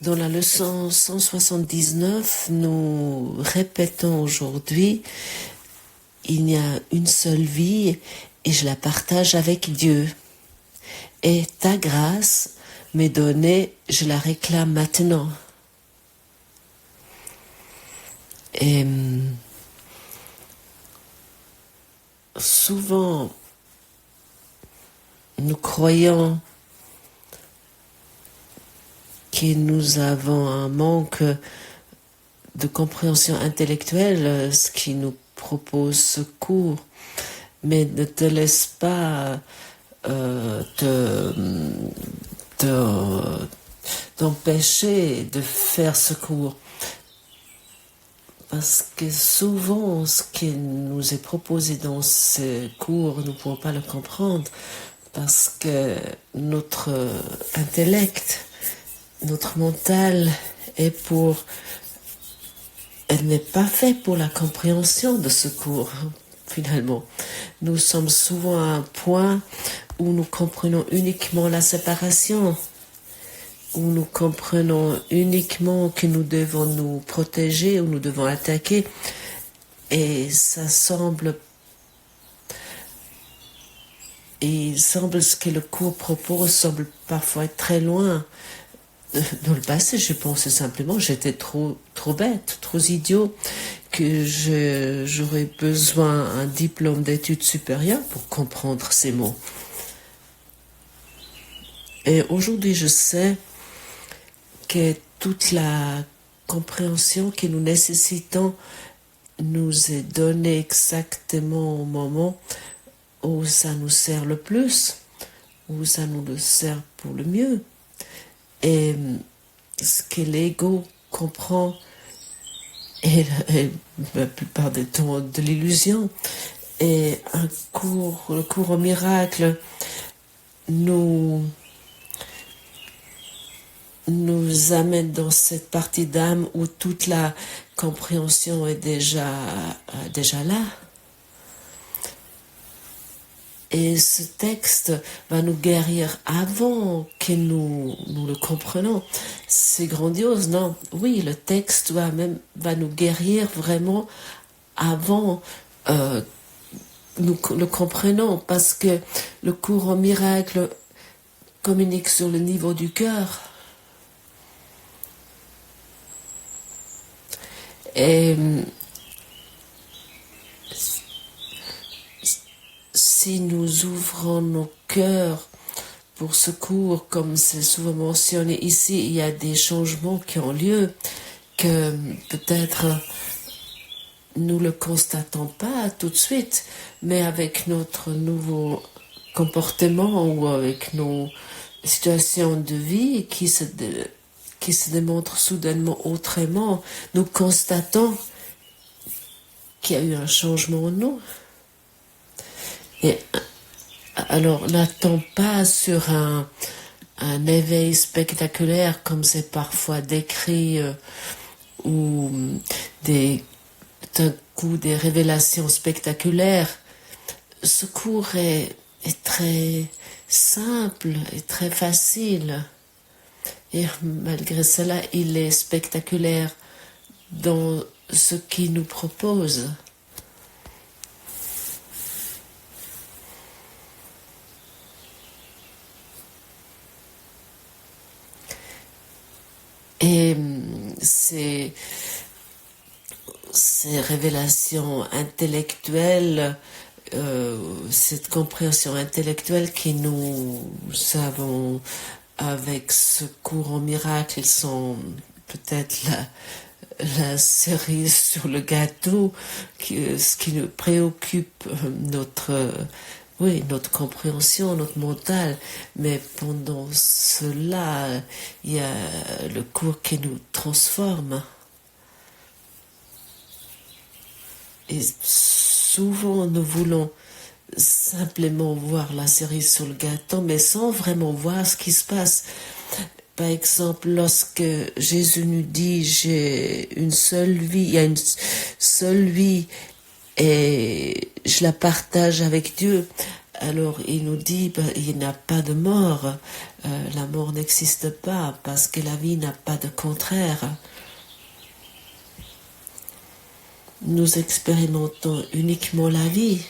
Dans la leçon 179, nous répétons aujourd'hui, il y a une seule vie et je la partage avec Dieu. Et ta grâce m'est donnée, je la réclame maintenant. Et souvent, nous croyons que nous avons un manque de compréhension intellectuelle, ce qui nous propose ce cours, mais ne te laisse pas t'empêcher de faire ce cours. Parce que souvent, ce qui nous est proposé dans ce cours, nous ne pouvons pas le comprendre, parce que notre intellect, notre mental elle n'est pas fait pour la compréhension de ce cours, finalement. Nous sommes souvent à un point où nous comprenons uniquement la séparation, où nous comprenons uniquement que nous devons nous protéger, où nous devons attaquer, et ça semble... Et il semble ce que le cours propose semble parfois être très loin. Dans le passé, je pensais simplement j'étais trop bête, trop idiot, que j'aurais besoin d'un diplôme d'études supérieures pour comprendre ces mots. Et aujourd'hui, je sais que toute la compréhension que nous nécessitons nous est donnée exactement au moment où ça nous sert le plus, où ça nous le sert pour le mieux. Et ce que l'ego comprend est la plupart des temps de l'illusion. Et le cours au miracle nous amène dans cette partie d'âme où toute la compréhension est déjà là. Et ce texte va nous guérir avant que nous le comprenons. C'est grandiose, non? Oui, le texte va nous guérir vraiment avant nous le comprenons, parce que le cours au miracle communique sur le niveau du cœur. Et si nous ouvrons nos cœurs pour ce cours, comme c'est souvent mentionné ici, il y a des changements qui ont lieu, que peut-être nous ne le constatons pas tout de suite, mais avec notre nouveau comportement ou avec nos situations de vie qui se démontrent soudainement autrement, nous constatons qu'il y a eu un changement en nous. Et alors, n'attends pas sur un éveil spectaculaire comme c'est parfois décrit ou d'un coup des révélations spectaculaires. Ce cours est très simple et très facile. Et malgré cela, il est spectaculaire dans ce qu'il nous propose. Et ces révélations intellectuelles, cette compréhension intellectuelle que nous avons avec ce cours en miracle, ils sont peut-être la cerise sur le gâteau, ce qui nous préoccupe notre compréhension, notre mental. Mais pendant cela, il y a le cours qui nous transforme. Et souvent, nous voulons simplement voir la cerise sur le gâteau, mais sans vraiment voir ce qui se passe. Par exemple, lorsque Jésus nous dit j'ai une seule vie, il y a une seule vie et je la partage avec Dieu, Alors il nous dit, il n'y a pas de mort, la mort n'existe pas parce que la vie n'a pas de contraire. Nous expérimentons uniquement la vie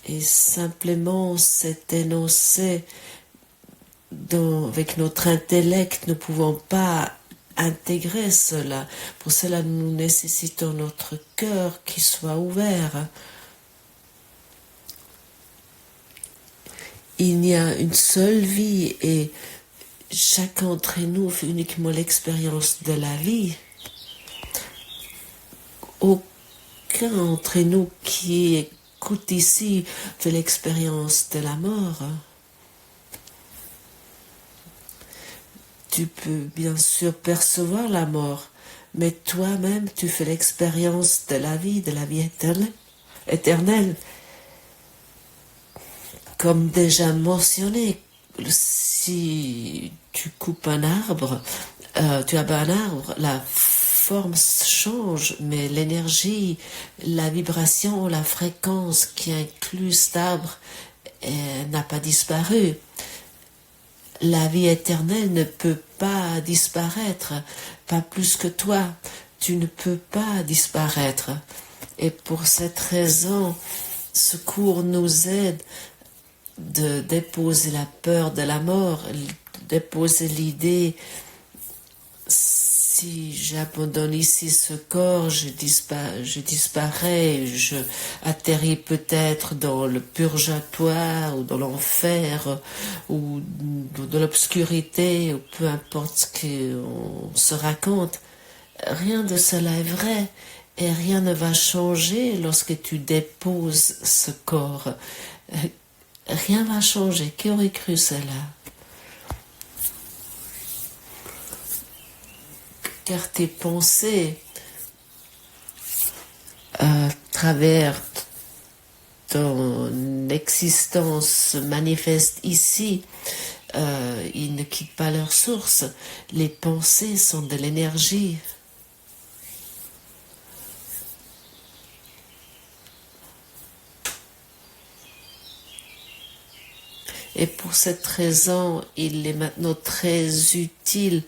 et simplement cet énoncé avec notre intellect, nous ne pouvons pas intégrer cela. Pour cela, nous nécessitons notre cœur qui soit ouvert. Il y a une seule vie et chacun d'entre nous fait uniquement l'expérience de la vie. Aucun d'entre nous qui écoute ici fait l'expérience de la mort. Tu peux bien sûr percevoir la mort, mais toi-même tu fais l'expérience de la vie éternelle. Comme déjà mentionné, si tu coupes un arbre, tu abats un arbre, la forme change, mais l'énergie, la vibration, la fréquence qui inclut cet arbre n'a pas disparu. La vie éternelle ne peut pas disparaître, pas plus que toi. Tu ne peux pas disparaître. Et pour cette raison, ce cours nous aide de déposer la peur de la mort, déposer l'idée, si j'abandonne ici ce corps, je disparais, je atterris peut-être dans le purgatoire ou dans l'enfer ou dans l'obscurité ou peu importe ce qu'on se raconte. Rien de cela est vrai et rien ne va changer lorsque tu déposes ce corps. Rien va changer. Qui aurait cru cela? Car tes pensées, à travers ton existence manifeste ici, ils ne quittent pas leur source. Les pensées sont de l'énergie. Et pour cette raison, il est maintenant très utile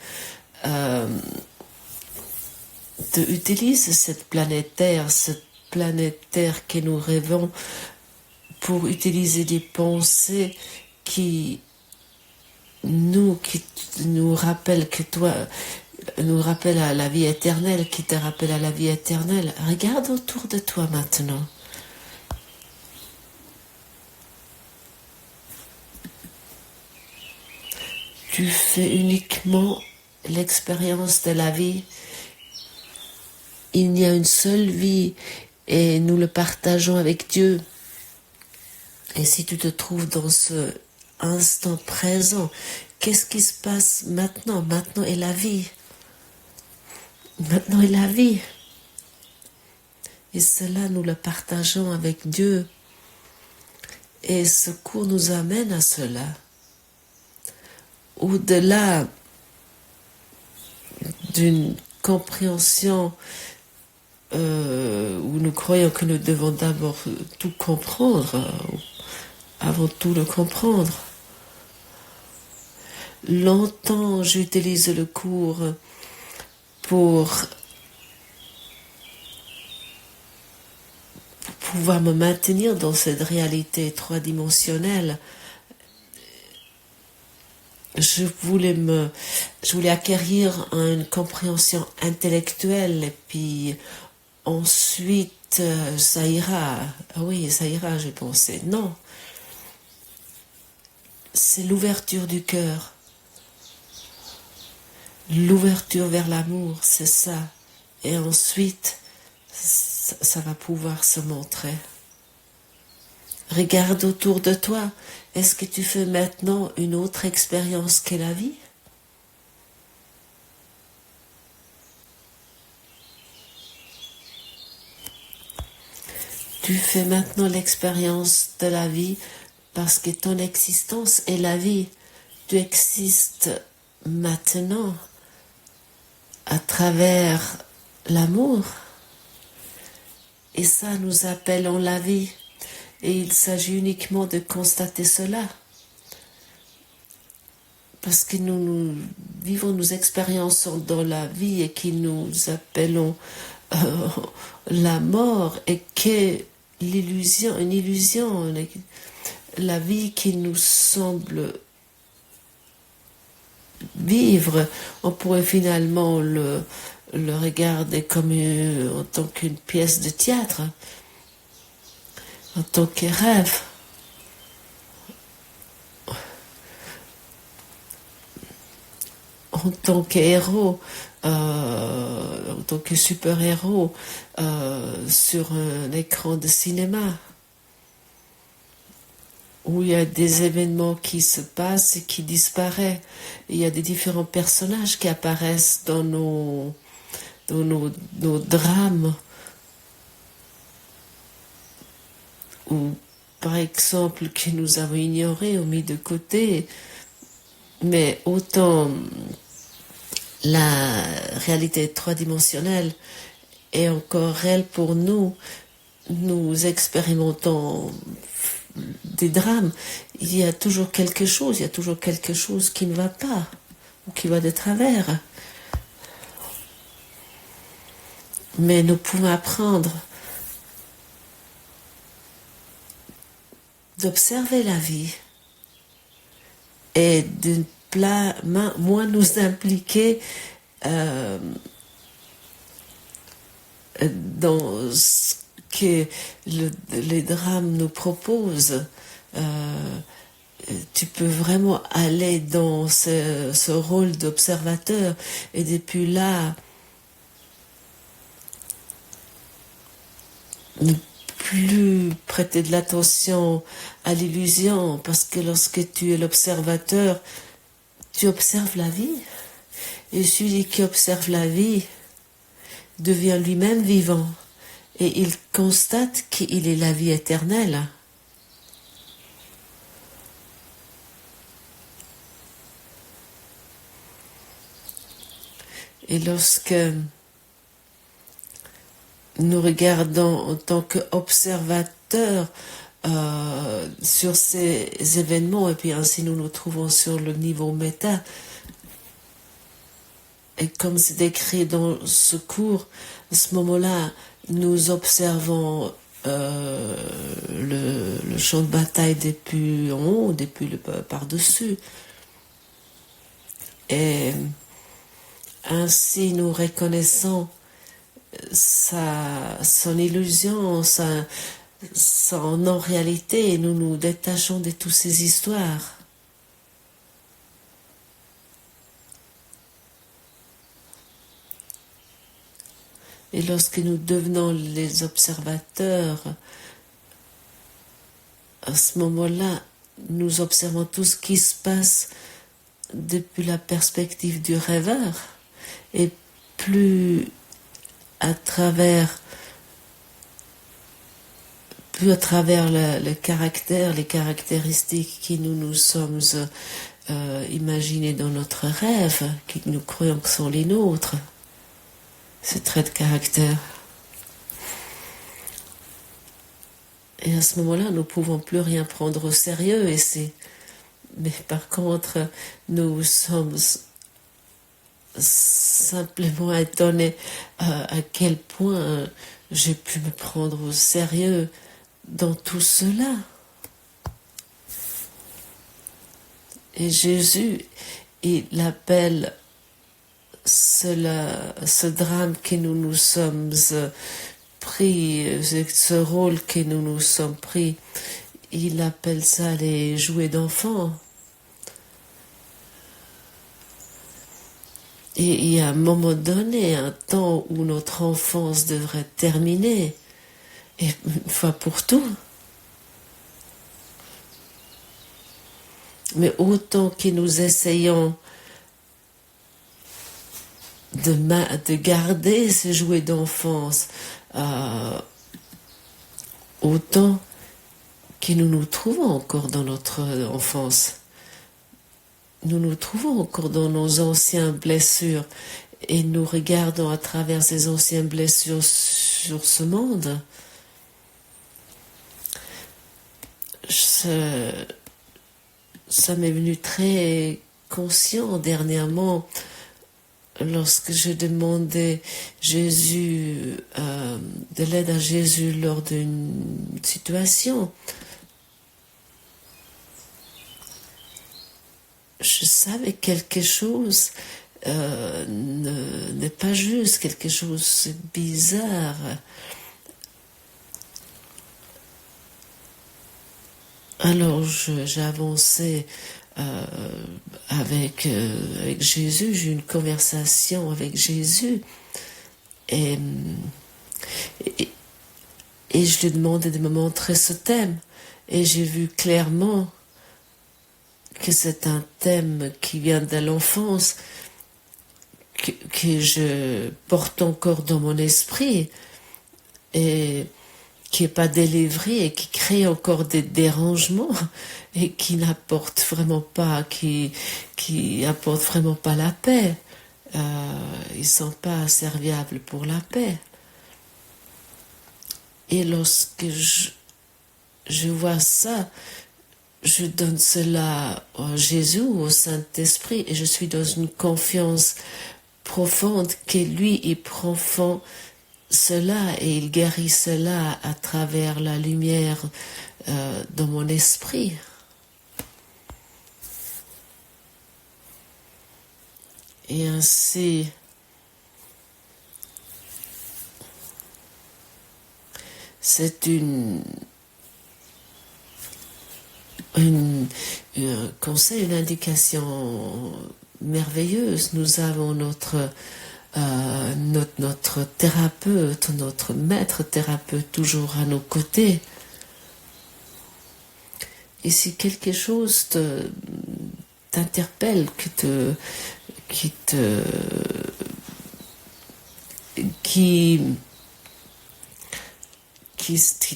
d'utiliser cette planète Terre que nous rêvons, pour utiliser des pensées qui nous rappellent que toi, nous rappellent à la vie éternelle, qui te rappellent à la vie éternelle. Regarde autour de toi maintenant. Tu fais uniquement l'expérience de la vie. Il y a une seule vie et nous le partageons avec Dieu. Et si tu te trouves dans ce instant présent, qu'est-ce qui se passe maintenant? Maintenant est la vie. Maintenant est la vie. Et cela, nous le partageons avec Dieu. Et ce cours nous amène à cela. Au-delà d'une compréhension où nous croyons que nous devons d'abord tout comprendre, avant tout le comprendre. Longtemps, j'utilise le cours pour pouvoir me maintenir dans cette réalité trois-dimensionnelle. Je voulais acquérir une compréhension intellectuelle et puis ensuite ça ira. Ah oui, ça ira, j'ai pensé. Non, c'est l'ouverture du cœur, l'ouverture vers l'amour, c'est ça. Et ensuite, ça va pouvoir se montrer. Regarde autour de toi. Est-ce que tu fais maintenant une autre expérience que la vie? Tu fais maintenant l'expérience de la vie parce que ton existence est la vie. Tu existes maintenant à travers l'amour. Et ça, nous appelons la vie. Et il s'agit uniquement de constater cela. Parce que nous vivons nos expériences dans la vie et que nous appelons la mort et que l'illusion, une illusion, la vie qui nous semble vivre, on pourrait finalement le regarder comme en tant qu'une pièce de théâtre, en tant que rêve. En tant qu'héros, en tant que super-héros sur un écran de cinéma où il y a des événements qui se passent et qui disparaissent. Il y a des différents personnages qui apparaissent dans nos drames. Ou par exemple que nous avons ignorés ou mis de côté. Mais autant la réalité trois-dimensionnelle est encore réelle pour nous, nous expérimentons des drames, il y a toujours quelque chose qui ne va pas, ou qui va de travers. Mais nous pouvons apprendre d'observer la vie et de moins nous impliquer dans ce que les drames nous proposent. Tu peux vraiment aller dans ce rôle d'observateur et depuis là ne plus prêter de l'attention à l'illusion, parce que lorsque tu es l'observateur, tu observes la vie, et celui qui observe la vie devient lui-même vivant, et il constate qu'il est la vie éternelle. Et lorsque nous regardons en tant qu'observateurs sur ces événements, et puis ainsi nous nous trouvons sur le niveau méta, et comme c'est décrit dans ce cours, à ce moment-là, nous observons le champ de bataille depuis en haut, depuis par-dessus. Et ainsi nous reconnaissons son illusion, son non-réalité, et nous nous détachons de toutes ces histoires. Et lorsque nous devenons les observateurs, à ce moment-là, nous observons tout ce qui se passe depuis la perspective du rêveur, et plus à travers le caractère, les caractéristiques qui nous sommes imaginés dans notre rêve, que nous croyons que sont les nôtres, ces traits de caractère. Et à ce moment-là, nous ne pouvons plus rien prendre au sérieux, mais par contre, nous sommes simplement étonnés à quel point j'ai pu me prendre au sérieux dans tout cela. Et Jésus, il appelle ce drame que nous nous sommes pris, ce rôle que nous nous sommes pris, il appelle ça les jouets d'enfants. Et il y a un moment donné, un temps où notre enfance devrait terminer, et une fois pour tout. Mais autant que nous essayons de garder ces jouets d'enfance, autant que nous nous trouvons encore dans notre enfance. Nous nous trouvons encore dans nos anciennes blessures et nous regardons à travers ces anciennes blessures sur ce monde. ça, ça m'est venu très conscient dernièrement lorsque je demandais Jésus, de l'aide à Jésus lors d'une situation. Je savais que quelque chose n'est pas juste, quelque chose de bizarre. Alors j'ai avancé avec Jésus, j'ai eu une conversation avec Jésus et, et, et je lui demandais de me montrer ce thème et j'ai vu clairement que c'est un thème qui vient de l'enfance, que je porte encore dans mon esprit et qui n'est pas délivré et qui crée encore des dérangements et qui n'apporte vraiment pas, qui apporte vraiment pas la paix. Ils sont pas serviables pour la paix. Et lorsque je vois ça, je donne cela à Jésus, au Saint-Esprit, et je suis dans une confiance profonde que lui, il prend fond cela et il guérit cela à travers la lumière dans mon esprit. Et ainsi, c'est un conseil, une indication merveilleuse. Nous avons notre thérapeute, notre maître thérapeute toujours à nos côtés. Et si quelque chose t'interpelle, qui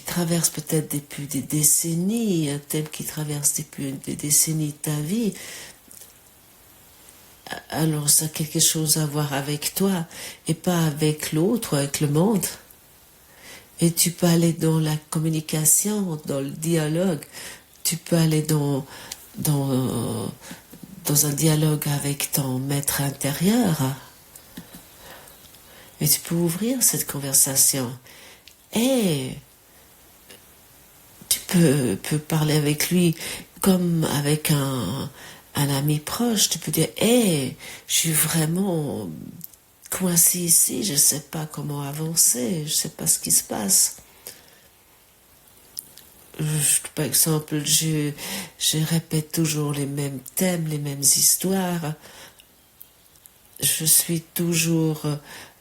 traverse peut-être depuis des décennies, un thème qui traverse depuis des décennies ta vie, alors ça a quelque chose à voir avec toi et pas avec l'autre, avec le monde. Et tu peux aller dans la communication, dans le dialogue, tu peux aller dans un dialogue avec ton maître intérieur. Et tu peux ouvrir cette conversation. Et tu peux parler avec lui comme avec un ami proche. Tu peux dire, je suis vraiment coincé ici, je ne sais pas comment avancer, je ne sais pas ce qui se passe. Par exemple, je répète toujours les mêmes thèmes, les mêmes histoires. Je suis toujours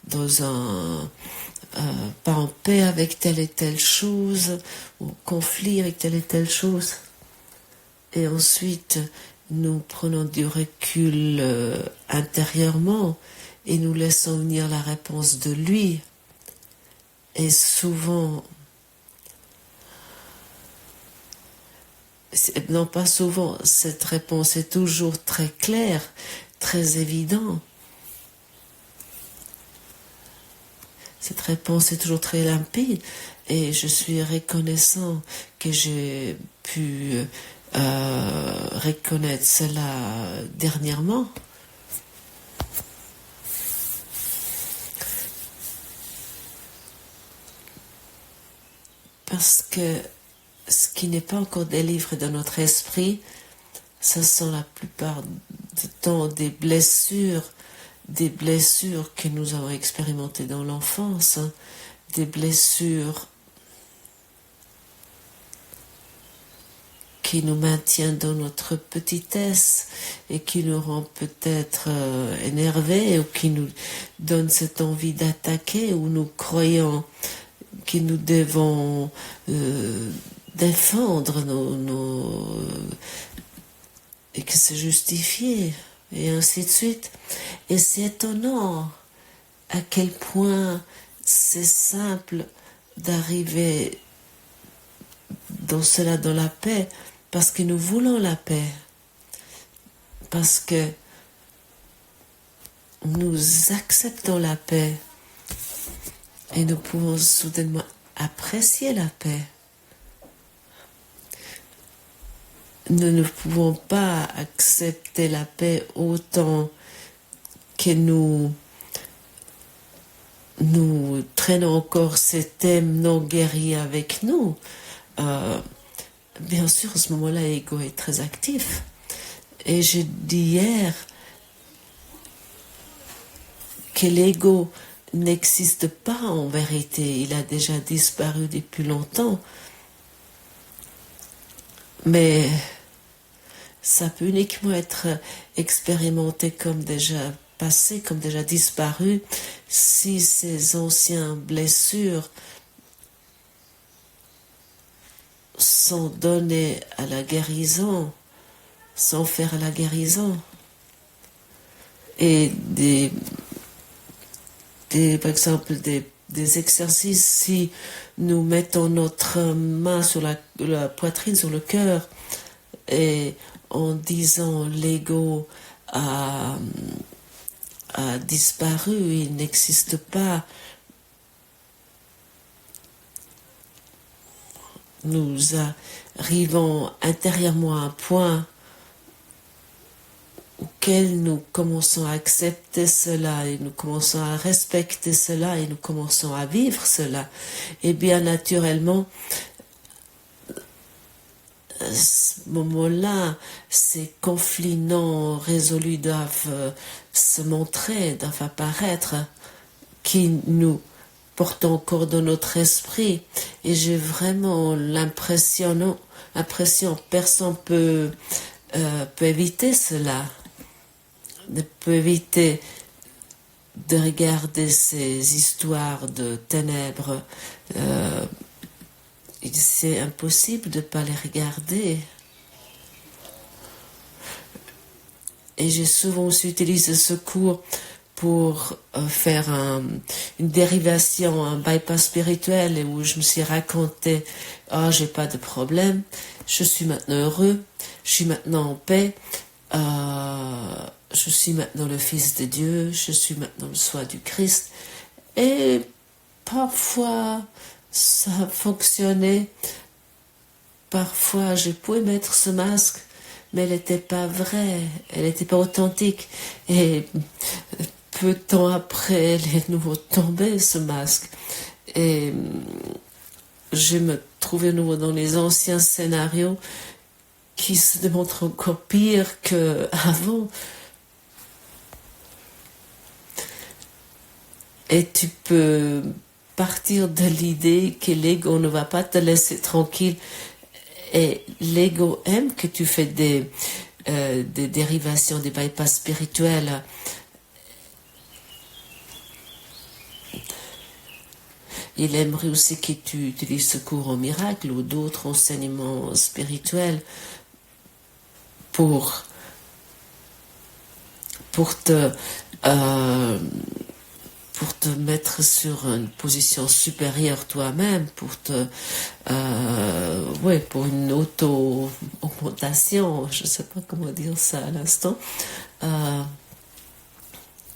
dans pas en paix avec telle et telle chose, ou conflit avec telle et telle chose. Et ensuite, nous prenons du recul intérieurement et nous laissons venir la réponse de lui. Et souvent, non pas souvent, cette réponse est toujours très claire, très évidente. Cette réponse est toujours très limpide et je suis reconnaissant que j'ai pu reconnaître cela dernièrement. Parce que ce qui n'est pas encore délivré dans notre esprit, ce sont la plupart du temps des blessures que nous avons expérimentées dans l'enfance, des blessures qui nous maintiennent dans notre petitesse et qui nous rend peut-être énervés ou qui nous donnent cette envie d'attaquer ou nous croyons que nous devons défendre et que c'est justifié et ainsi de suite. Et c'est étonnant à quel point c'est simple d'arriver dans cela, dans la paix, parce que nous voulons la paix, parce que nous acceptons la paix et nous pouvons soudainement apprécier la paix. nous ne pouvons pas accepter la paix autant que nous traînons encore ces thèmes non guéris avec nous. Bien sûr, à ce moment-là, l'ego est très actif. Et j'ai dit hier que l'ego n'existe pas en vérité. Il a déjà disparu depuis longtemps. Mais ça peut uniquement être expérimenté comme déjà passé, comme déjà disparu, si ces anciennes blessures sont données à la guérison, sans faire la guérison. Et par exemple, des exercices, si nous mettons notre main sur la poitrine, sur le cœur, et en disant l'ego a disparu, il n'existe pas, nous arrivons intérieurement à un point auquel nous commençons à accepter cela et nous commençons à respecter cela et nous commençons à vivre cela. Et bien naturellement, à ce moment-là, ces conflits non résolus doivent se montrer, doivent apparaître, qui nous portent encore dans notre esprit. Et j'ai vraiment l'impression personne peut éviter cela, ne peut éviter de regarder ces histoires de ténèbres. C'est impossible de ne pas les regarder. Et j'ai souvent aussi utilisé ce cours pour faire une dérivation, un bypass spirituel, et où je me suis raconté, j'ai pas de problème, je suis maintenant heureux, je suis maintenant en paix, je suis maintenant le Fils de Dieu, je suis maintenant le soi du Christ. Et parfois, ça a fonctionné. Parfois, je pouvais mettre ce masque, mais elle n'était pas vraie, elle n'était pas authentique. Et peu de temps après, elle est nouveau tombé, ce masque. Et je me trouvais à nouveau dans les anciens scénarios qui se démontrent encore pire qu'avant. Et tu peux partir de l'idée que l'ego ne va pas te laisser tranquille. Et l'ego aime que tu fais des dérivations, des bypass spirituels. Il aimerait aussi que tu utilises ce cours en miracle ou d'autres enseignements spirituels pour te mettre sur une position supérieure toi-même, pour une auto-augmentation, je ne sais pas comment dire ça à l'instant,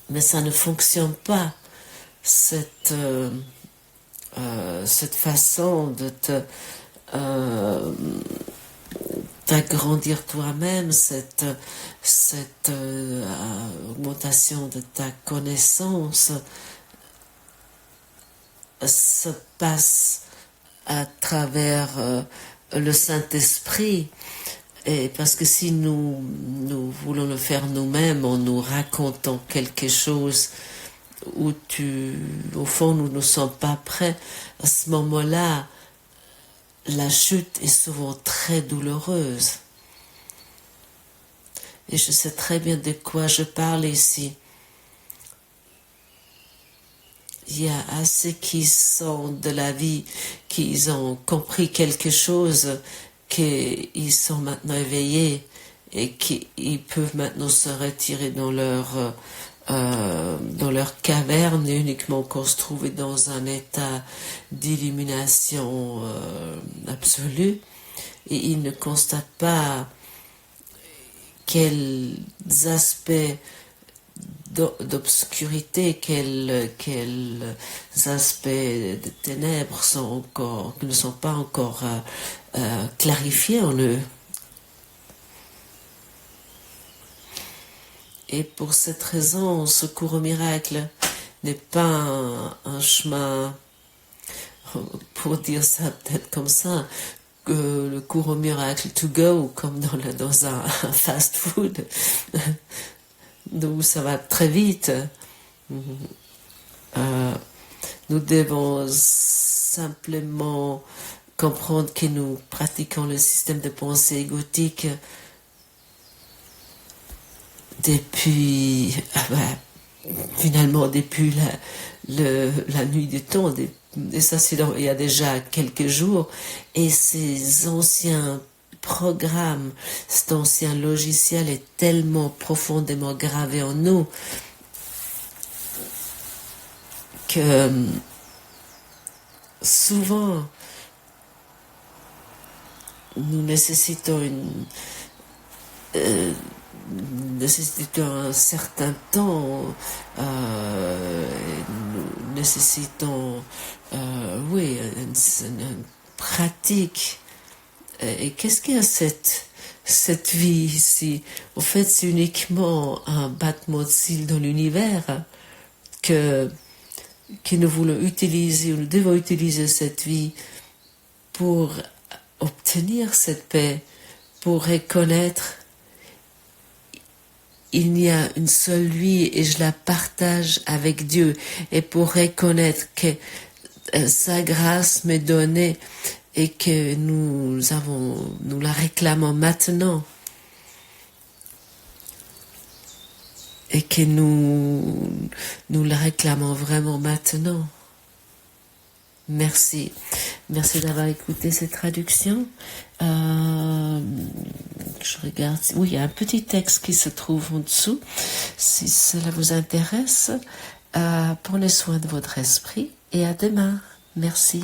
mais ça ne fonctionne pas, cette façon de d'agrandir toi-même, cette augmentation de ta connaissance se passe à travers le Saint-Esprit. Et parce que si nous voulons le faire nous-mêmes en nous racontant quelque chose où au fond nous ne sommes pas prêts, à ce moment-là, la chute est souvent très douloureuse. Et je sais très bien de quoi je parle ici. Il y a assez qui sont de la vie, qui ont compris quelque chose, qu'ils sont maintenant éveillés et qu'ils peuvent maintenant se retirer dans leur caverne et uniquement encore se trouver dans un état d'illumination absolue. Et ils ne constatent pas quels aspects d'obscurité, quels aspects de ténèbres qui ne sont pas encore clarifiés en eux. Et pour cette raison, ce cours au miracle n'est pas un chemin, pour dire ça peut-être comme ça, que le cours au miracle to go, comme dans un fast food, où ça va très vite. Nous devons simplement comprendre que nous pratiquons le système de pensée égotique depuis, finalement, depuis la nuit du temps, et ça c'est il y a déjà quelques jours, et ces anciens programmes, cet ancien logiciel est tellement profondément gravé en nous que souvent nous nécessitons un certain temps, nous nécessitons oui, une pratique. Et qu'est-ce qu'il y a cette vie ici? En fait, c'est uniquement un battement de cils dans l'univers que nous voulons utiliser, ou nous devons utiliser cette vie pour obtenir cette paix, pour reconnaître il y a une seule vie et je la partage avec Dieu, et pour reconnaître que sa grâce m'est donnée et que nous la réclamons maintenant et que nous la réclamons vraiment maintenant. Merci. Merci d'avoir écouté cette traduction. Je regarde. Oui, il y a un petit texte qui se trouve en dessous. Si cela vous intéresse, prenez soin de votre esprit et à demain. Merci.